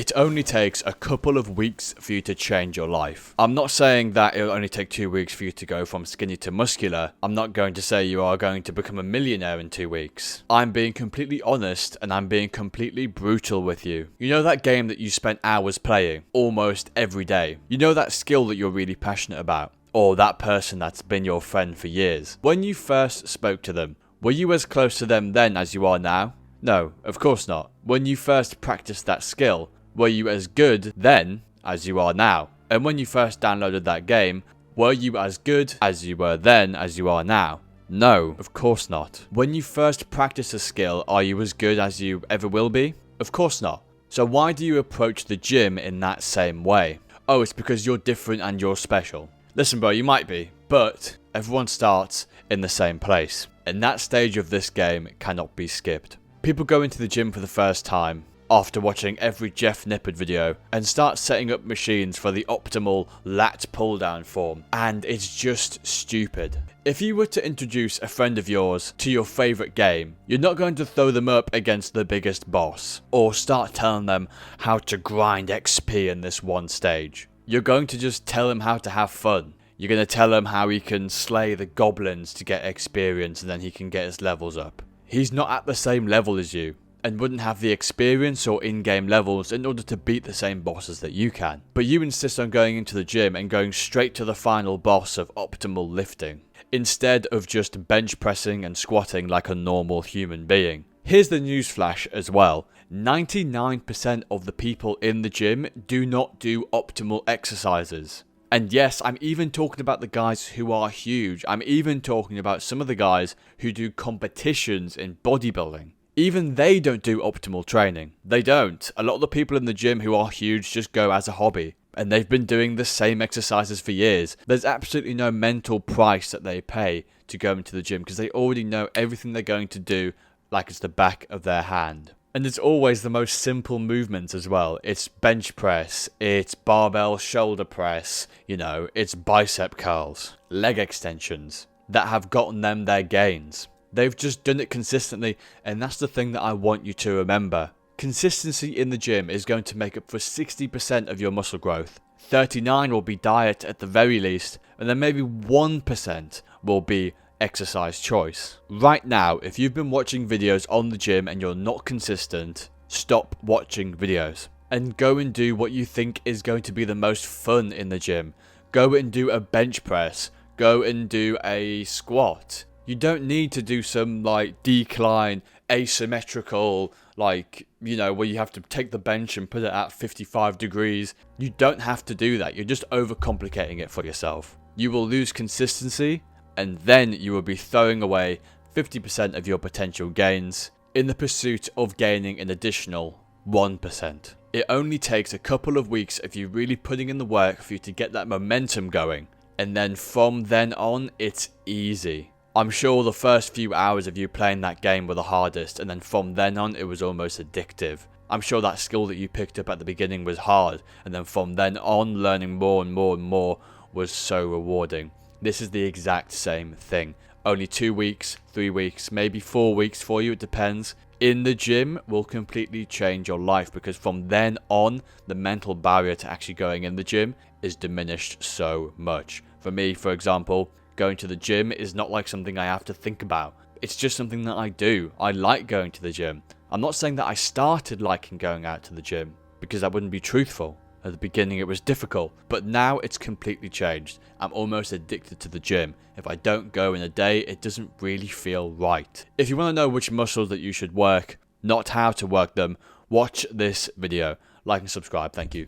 It only takes a couple of weeks for you to change your life. I'm not saying that it'll only take 2 weeks for you to go from skinny to muscular. I'm not going to say you are going to become a millionaire in 2 weeks. I'm being completely honest and I'm being completely brutal with you. You know that game that you spent hours playing almost every day? You know that skill that you're really passionate about? Or that person that's been your friend for years? When you first spoke to them, were you as close to them then as you are now? No, of course not. When you first practiced that skill, were you as good then as you are now? And when you first downloaded that game, were you as good as you were then as you are now? No, of course not. When you first practice a skill, are you as good as you ever will be? Of course not. So why do you approach the gym in that same way? Oh, it's because you're different and you're special. Listen bro, you might be, but everyone starts in the same place. And that stage of this game cannot be skipped. People go into the gym for the first time after watching every Jeff Nippard video and start setting up machines for the optimal lat pull down form, and it's just stupid. If you were to introduce a friend of yours to your favourite game, you're not going to throw them up against the biggest boss or start telling them how to grind XP in this one stage. You're going to just tell him how to have fun. You're going to tell him how he can slay the goblins to get experience and then he can get his levels up. He's not at the same level as you and wouldn't have the experience or in-game levels in order to beat the same bosses that you can. But you insist on going into the gym and going straight to the final boss of optimal lifting, instead of just bench pressing and squatting like a normal human being. Here's the newsflash as well. 99% of the people in the gym do not do optimal exercises. And yes, I'm even talking about the guys who are huge. I'm even talking about some of the guys who do competitions in bodybuilding. Even they don't do optimal training. They don't. A lot of the people in the gym who are huge just go as a hobby. And they've been doing the same exercises for years. There's absolutely no mental price that they pay to go into the gym because they already know everything they're going to do like it's the back of their hand. And it's always the most simple movements as well. It's bench press, it's barbell shoulder press, it's bicep curls, leg extensions that have gotten them their gains. They've just done it consistently, and that's the thing that I want you to remember. Consistency in the gym is going to make up for 60% of your muscle growth. 39% will be diet at the very least, and then maybe 1% will be exercise choice. Right now, if you've been watching videos on the gym and you're not consistent, stop watching videos and go and do what you think is going to be the most fun in the gym. Go and do a bench press. Go and do a squat. You don't need to do some decline, asymmetrical, where you have to take the bench and put it at 55 degrees. You don't have to do that. You're just overcomplicating it for yourself. You will lose consistency, and then you will be throwing away 50% of your potential gains in the pursuit of gaining an additional 1%. It only takes a couple of weeks of you really putting in the work for you to get that momentum going, and then from then on, it's easy. I'm sure the first few hours of you playing that game were the hardest, and then from then on, it was almost addictive. I'm sure that skill that you picked up at the beginning was hard, and then from then on, learning more and more and more was so rewarding. This is the exact same thing. Only 2 weeks, 3 weeks, maybe 4 weeks for you, it depends. In the gym will completely change your life because from then on, the mental barrier to actually going in the gym is diminished so much. For me, for example, going to the gym is not like something I have to think about. It's just something that I do. I like going to the gym. I'm not saying that I started liking going out to the gym because that wouldn't be truthful. At the beginning it was difficult, but now it's completely changed. I'm almost addicted to the gym. If I don't go in a day, it doesn't really feel right. If you want to know which muscles that you should work, not how to work them, watch this video. Like and subscribe. Thank you.